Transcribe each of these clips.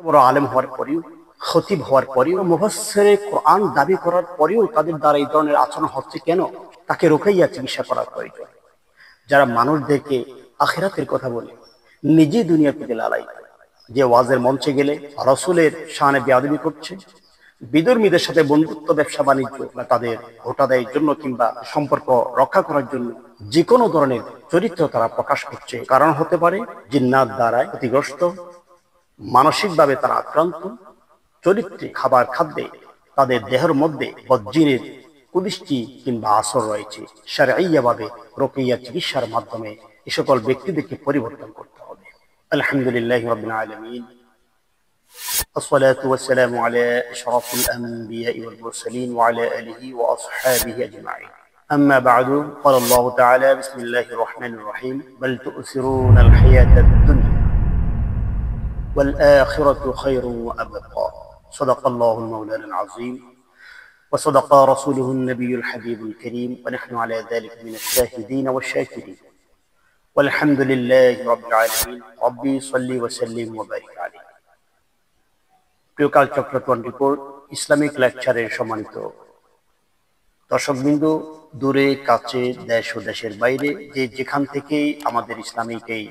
বড় আলেম হওয়ার পরেও, খতিব হওয়ার পরেও, মুফাসসিরে কোরআন দাবি করার পরেও তাদের দ্বারা এই ধরনের আচরণ হচ্ছে কেন? তাকে রোকাইয়া চিকিৎসা করার প্রয়োজন। যারা মানুষদেরকে আখিরাতের কথা বলে নিজে দুনিয়ার প্রতি লালাই, যে ওয়াজের মঞ্চে গেলে রাসূলের শানে বেয়াদবি করছে, বিধর্মীদের সাথে বন্ধুত্ব, ব্যবসা বাণিজ্য বা তাদের ভোট আদায়ের জন্য কিংবা সম্পর্ক রক্ষা করার জন্য যে কোনো ধরনের চরিত্র তারা প্রকাশ করছে, কারণ হতে পারে জিন্নাত দ্বারায় ক্ষতিগ্রস্ত, মানসিকভাবে তারা আক্রান্ত, চরিত্রে খাদ্যে তাদের দেহের মধ্যে বজ্জিনের কুদৃষ্টি কিংবা আসর রয়েছে। শারঈভাবে রুকিয়া চিকিৎসার মাধ্যমে এই সকল ব্যক্তিদেরকে পরিবর্তন করতে হবে। আলহামদুলিল্লাহি রাব্বিল আলামিন, আসসালাতু ওয়াসসালামু আলা আশরাফিল আম্বিয়াই ওয়াল মুরসালিন ওয়া আলা আলিহি ওয়া আসহাবিহি আজমাইন। আম্মা বা'দু, ক্বালা আল্লাহু তাআলা বিসমিল্লাহির রহমানির রহিম, বাল তু'সিরুনাল হায়াতাদ দুনিয়া والآخرة خير وأبقى. صدق الله المولى العظيم وصدق رسوله النبي الحبيب الكريم، ونحن على ذلك من الشاهدين والشاكرين، والحمد لله رب العالمين. ربي صل وسلم وبارك عليه. প্রিয়কাল চক্র 24 ইসলামিক লেকচারের সম্মানিত দর্শকবৃন্দ, দূরে কাছে, দেশ ও দেশের বাইরে যে যেখান থেকেই আমাদের ইসলামিক এই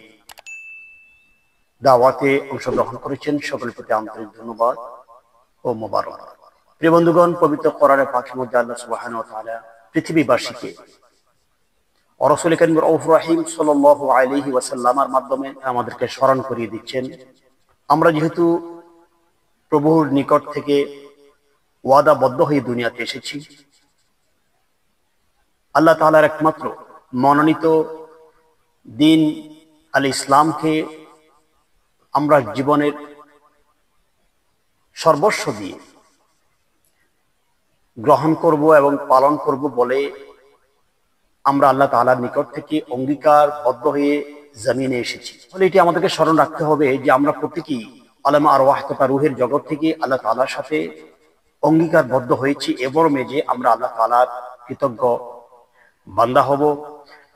দাওয়াতে অংশগ্রহণ করেছেন, সকলের প্রতি আন্তরিক ধন্যবাদ ও মোবারক। প্রিয় বন্ধুগণ, পবিত্র কোরআনে পাকের মধ্যে আল্লাহ সুবহানাহু ওয়া তাআলা পৃথিবীবাসীকে রাসূল করিম রাউফুর রহিম সাল্লাল্লাহু আলাইহি ওয়াসাল্লামের মাধ্যমে আমাদেরকে স্মরণ করিয়ে দিচ্ছেন, আমরা যেহেতু প্রভুর নিকট থেকে ওয়াদাবদ্ধ হয়ে দুনিয়াতে এসেছি, আল্লাহ তাআলার একমাত্র মনোনীত দিন আল ইসলামকে আমরা জীবনের সর্বস্ব দিয়ে গ্রহণ করব এবং পালন করব বলে আমরা আল্লাহ তাআলার নিকট থেকে অঙ্গীকারবদ্ধ হয়ে জমিনে এসেছি। ফলে এটি আমাদেরকে স্মরণ রাখতে হবে যে আমরা প্রত্যেকেই আলামা আরওয়াহ তথা রূহের জগৎ থেকে আল্লাহ তাআলার সাথে অঙ্গীকারবদ্ধ হয়েছি এবং যে আমরা আল্লাহ তাআলার কৃতজ্ঞ বান্দা হব,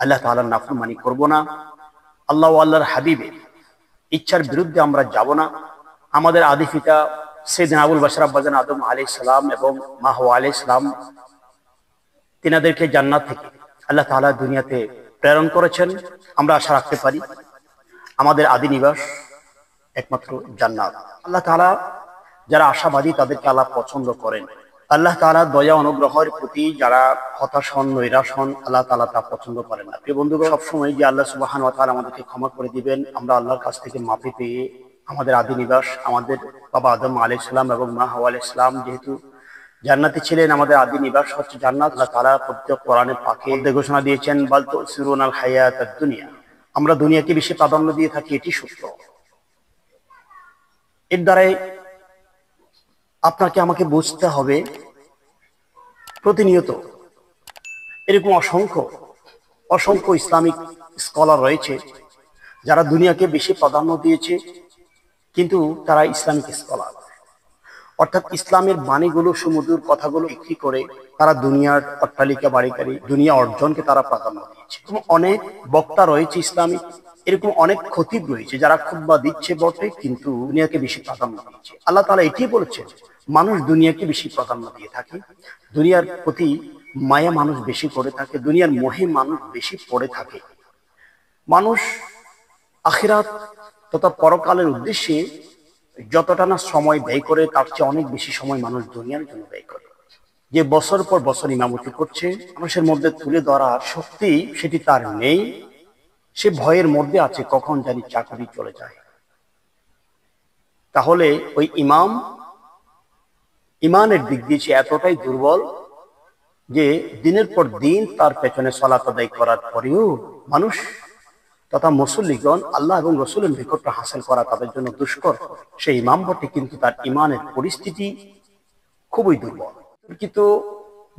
আল্লাহ তাআলার নাফরমানি করব না, আল্লাহ ও আল্লাহর হাবিবের ইচ্ছার বিরুদ্ধে আমরা যাব না। আমাদের আদি পিতা সাইয়েদনা আবুল বাশার আব্বাজান আদম আলাইহিস সালাম এবং মা হাওয়া আলাইহিস সালাম, তিনাদেরকে জান্নাত থেকে আল্লাহ তাআলা দুনিয়াতে প্রেরণ করেছেন। আমরা আশা রাখতে পারি আমাদের আদি নিবাস একমাত্র জান্নাত। আল্লাহ তাআলা যারা আশাবাদী তাদেরকে আল্লাহ পছন্দ করেন। আল্লাহ তাআলা দয়া অনুগ্রহের প্রতি যারা হতাশ হন, নৈরাশ হন, আল্লাহ তাআলা তা পছন্দ করেন না। প্রিয় বন্ধুগণ, সবসময় যে আল্লাহ সুবহানাহু ওয়া তাআলা আমাদেরকে ক্ষমা করে দিবেন, আমরা আল্লাহর কাছ থেকে মাফি পেয়ে আমাদের আদি নিবাস আমাদের বাবা আদম আলাইহিস সালাম এবং মা হাওয়া আলাইহিস সালাম যেহেতু জান্নাতে ছিলেন, আমাদের আদি নিবাস হচ্ছে জান্নাত। আল্লাহ তাআলা পবিত্র কোরআনে পাকে ঘোষণা দিয়েছেন, বাল তুসিরুনাল হায়াতাদ দুনিয়া, আমরা দুনিয়াকে বেশি প্রাধান্য দিয়ে থাকি, এটি সত্য। এর দ্বারাই আপনাকে আমাকে বুঝতে হবে প্রতিনিয়ত এরকম অসংখ্য ইসলামিক স্কলার রয়েছে যারা দুনিয়াকে বেশি প্রাধান্য দিয়েছে, কিন্তু তারা ইসলামিক স্কলার, অর্থাৎ ইসলামের বাণীগুলো, সুমধুর কথাগুলো বিক্রি করে তারা দুনিয়ার অট্টালিকা বাড়িকারী, দুনিয়া অর্জনকে তারা প্রাধান্য দিয়েছে। অনেক বক্তা রয়েছে ইসলামিক, এরকম অনেক খতিব রয়েছে যারা খুতবা দিচ্ছে বটে, কিন্তু দুনিয়াকে বেশি প্রাধান্য দিচ্ছে। আল্লাহ তাআলা এটি বলেছেন, মানুষ দুনিয়াকে বেশি প্রাধান্য দিয়ে থাকে, দুনিয়ার প্রতি মায়া মানুষ বেশি করে থাকে, দুনিয়ার মোহে মানুষ বেশি পড়ে থাকে। মানুষ আখিরাত তথা পরকালের উদ্দেশ্যে যতটা না সময় ব্যয় করে, তার চেয়ে অনেক বেশি সময় মানুষ দুনিয়ার জন্য ব্যয় করে। যে বছর পর বছর ইমামতি করছে, মানুষের মধ্যে তুলে ধরার শক্তি সেটি তার নেই। সে ভয়ের মধ্যে আছে কখন জানি চাকরি চলে যায়। তাহলে ওই ইমানের দিক দিয়ে সে এতটাই দুর্বল যে দিনের পর দিন তার পেছনে সালাত আদায় করার পরেও মানুষ তথা মুসল্লিগণ আল্লাহ এবং রাসূলের নিকট হাসিল করা তাদের জন্য দুষ্কর। সেই ইমাম বটে, কিন্তু তার ইমানের পরিস্থিতি খুবই দুর্বল। কিন্তু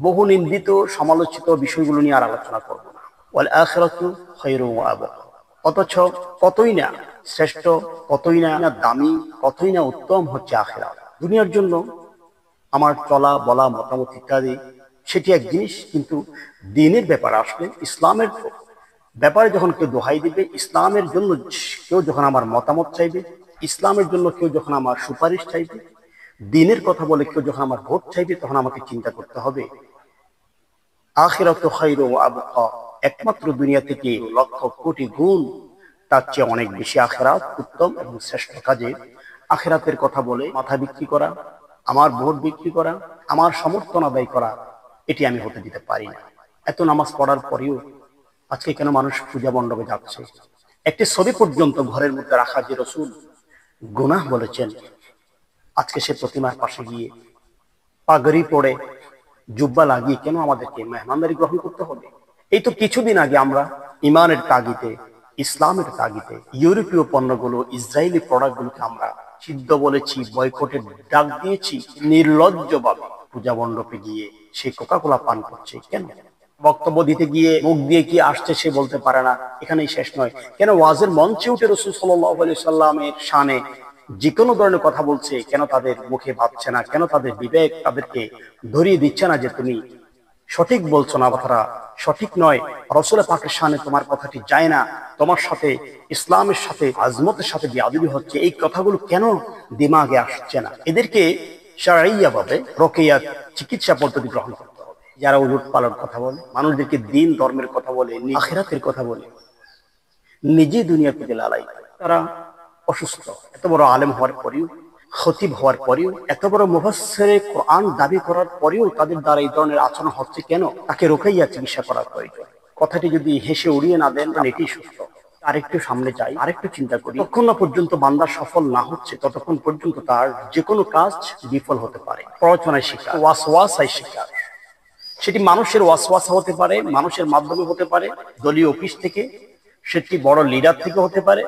বহু নিন্দিত সমালোচিত বিষয়গুলো নিয়ে আর আলোচনা করব না। ওয়াল আখিরাতু খায়রুন ওয়া আবকা, অথচ কতই না শ্রেষ্ঠ, কতই না দামি, কতই না উত্তম হচ্ছে আখিরাত। দুনিয়ার জন্য আমার চলা বলা মতামত ইত্যাদি সেটি এক জিনিস, কিন্তু দ্বীনের ব্যাপারে আসলে, ইসলামের ব্যাপারে যখন কেউ দোহাই দিবে, ইসলামের জন্য কেউ যখন আমার মতামত চাইবে, ইসলামের জন্য কেউ যখন আমার সুপারিশ চাইবে, দিনের কথা বলে কেউ যখন আমার ভোট চাইবে, তখন আমাকে চিন্তা করতে হবে আখিরাতু খায়রু ওয়া আবকা, একমাত্র দুনিয়া থেকে লক্ষ কোটি গুণ তার চেয়ে অনেক বেশি আখিরাত উত্তম এবং শ্রেষ্ঠ কাজে আখিরাতের কথা বলে মাথা বিক্রি করা, আমার ভোট বিক্রি করা, আমার সমর্থন আদায় করা, এটি আমি হতে দিতে পারি না। এত নামাজ পড়ার পরেও আজকে কেন মানুষ পূজা মণ্ডপে যাচ্ছে? একটি ছবি পর্যন্ত ঘরের মধ্যে রাখা যে রাসূল গুনাহ বলেছেন, আজকে সে প্রতিমার পাশে গিয়ে পাগড়ি পড়ে জুব্বা লাগিয়ে কেন আমাদেরকে মেহমানদারি গ্রহণ করতে হবে? এই তো কিছুদিন আগে আমরা ইমানের তাগিদে, ইসলামের তাগিদে ইউরোপীয় পণ্যগুলো, ইসরায়েলি প্রোডাক্টগুলোকে আমরা ছিদ্র বলেছি, বয়কটের ডাক দিয়েছি। নির্লজ্জভাবে পূজা মণ্ডপে গিয়ে সে কোকা-কোলা পান করছে কেন? বক্তব্য দিতে গিয়ে মুখ দিয়ে কি আসছে সে বলতে পারে না। এখানেই শেষ নয়, কেন ওয়াজের মঞ্চে উঠে রাসূল সাল্লাল্লাহু আলাইহি সাল্লামের শানে যে কোনো ধরনের কথা বলছে, কেন তাদের মুখে ভাবছে না? কেন তাদের বিবেক তাদেরকে ধরিয়ে দিচ্ছে না যে তুমি সঠিক বলছো না, কথাটা সঠিক নয়, রাসূল পাকের শানে তোমার কথাটি যায় না, তোমার সাথে ইসলামের সাথে আজমতের সাথে বেয়াদবি হচ্ছে, এই কথাগুলো কেন দিমাগে আসছে না? এদেরকে শারঈয়া ভাবে রকিয়া চিকিৎসা পদ্ধতি গ্রহণ করতে হবে। যারা উলট পালট কথা বলে, মানুষদেরকে দিন ধর্মের কথা বলে, আখিরাতের কথা বলে, নিজে দুনিয়া থেকে লালাই, তারা অসুস্থ। এত বড় আলেম হওয়ার পরেও, খতিব হওয়ার পরেও, এত বড় মুফাসসিরে কোরআন দাবি করার পরেও তাদের দ্বারা এই ধরনের আচরণ হচ্ছে কেন? তাকে রোকাইয়া চিকিৎসা করার প্রয়োজন। কথাটি যদি হেসে উড়িয়ে না দেন, তাহলে এটি সুস্থ। আরেকটু সামনে যাই, আরেকটু চিন্তা করি। যতক্ষণ না পর্যন্ত বান্দা সফল না হচ্ছে, ততক্ষণ পর্যন্ত তার যে কোনো কাজ বিফল হতে পারে। প্ররোচনায় শিকার, ওয়াসওয়াসায় শিকার, সেটি মানুষের ওয়াসওয়াসা হতে পারে, মানুষের মাধ্যমে হতে পারে, দলীয় অফিস থেকে, সেটি বড় লিডার থেকে হতে পারে,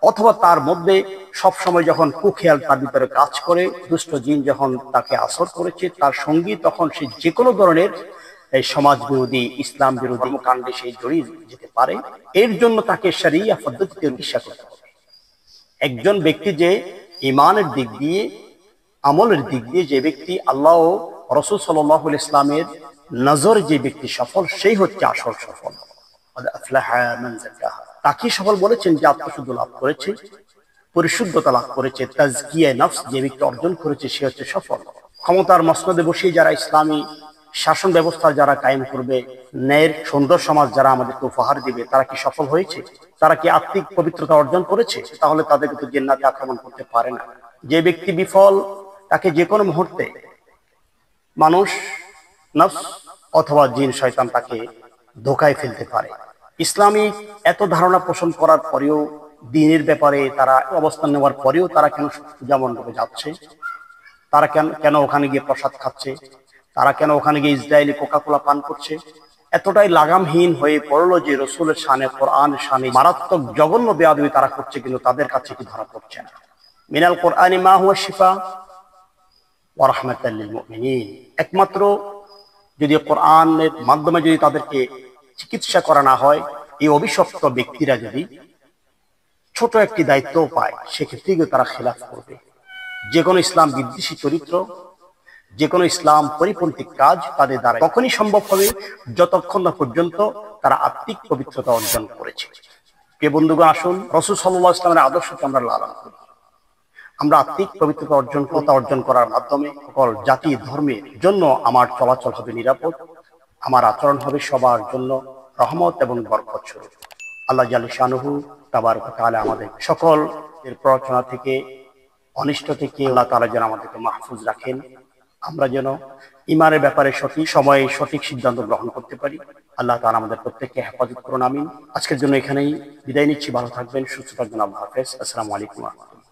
অথবা তার মধ্যে সবসময় যখন কুখেয়াল তার ভিতরে কাজ করে, দুষ্ট জিন যখন তাকে আসর করেছে, তার সঙ্গী, তখন সে যে কোনো ধরনের এই সমাজ বিরোধী, ইসলাম বিরোধী কর্মকাণ্ডে সে জড়িয়ে যেতে পারে। এর জন্য তাকে শরিয়া পদ্ধতিতে চিকিৎসা করতে হবে। একজন ব্যক্তি যে ইমানের দিক দিয়ে, আমলের দিক দিয়ে যে ব্যক্তি আল্লাহ ও রাসূল সাল্লাল্লাহু আলাইহি ইসলামের নজর যে ব্যক্তি সফল, সেই হচ্ছে আসল সফল। তাকে সফল বলেছেন যে আত্মশুদ্ধ লাভ করেছে, পরিশুদ্ধতা লাভ করেছে, তাজকিয়া নফস যে ব্যক্তি অর্জন করেছে, সে হচ্ছে সফল। ক্ষমতার মসনদে বসিয়ে যারা ইসলামী শাসন ব্যবস্থা যারা কায়েম করবে, ন্যায়ের সুন্দর সমাজ যারা আমাদেরকে উপহার দিবে, তারা কি সফল হয়েছে? তারা কি আত্মিক পবিত্রতা অর্জন করেছে? তাহলে তাদেরকে তো জান্নাতে আক্রমণ করতে পারে না। যে ব্যক্তি বিফল, তাকে যে কোনো মুহূর্তে মানুষ, নফস অথবা জিন শয়তান তাকে ধোকায় ফেলতে পারে। ইসলামিক এত ধারণা পোষণ করার পরেও, দ্বীনের ব্যাপারে তারা অবস্থান নেওয়ার পরেও তারা কেন পূজা মণ্ডপে যাচ্ছে? তারা কেন ওখানে গিয়ে প্রসাদ খাচ্ছে? তারা কেন ওখানে গিয়ে ইসরায়েলি কোকা-কোলা পান করছে? এতটাই লাগামহীন হয়ে পড়লো যে রাসূলের শানে, কোরআনের শানে মারাত্মক জঘন্য বেয়াদবি তারা করছে, কিন্তু তাদের কাছে কি ধরা পড়ছে না। মিনাল কোরআনি মা হুয়া শিফা ওয়া রাহমাতাল লিল মুমিনিন, একমাত্র যদি কোরআনের মাধ্যমে যদি তাদেরকে চিকিৎসা করা না হয়, এই অভিশপ্ত ব্যক্তিরা যদি ছোট একটি দায়িত্ব পায়, সেক্ষেত্রে তারা খেলাফ করবে। যে কোনো ইসলাম বিদ্বেষী চরিত্র, যে কোনো ইসলাম পরিপন্থী কাজ তাদের দ্বারা তখনই সম্ভব হবে যতক্ষণ না পর্যন্ত তারা আত্মিক পবিত্রতা অর্জন করেছে। প্রিয় বন্ধুগণ, আসুন রাসূল সাল্লাল্লাহু আলাইহি ওয়াসাল্লামের আদর্শকে আমরা লালন করি। আমরা আত্মিক পবিত্রতা অর্জন করার মাধ্যমে সকল জাতি ধর্মের জন্য আমার চলাচল হবে নিরাপদ, আমার আচরণ হবে সবার জন্য রহমত এবং বরকত স্বরূপ। আল্লাহ জাল্লা শানুহু তাবারক ওয়া তাআলা আমাদের সকল এর প্ররোচনা থেকে, অনিষ্ট থেকে আল্লাহ তাআলা যেন আমাদেরকে মাহফুজ রাখেন। আমরা যেন ইমানের ব্যাপারে সঠিক সময়ে সঠিক সিদ্ধান্ত গ্রহণ করতে পারি। আল্লাহ তাআলা আমাদের প্রত্যেককে হেফাজত করুন, আমিন। আজকের জন্য এখানেই বিদায় নিচ্ছি। ভালো থাকবেন, সুস্থ থাকবেন। আল্লাহ হাফেজ। আসসালামু আলাইকুম ওয়া রাহমাতুল্লাহ।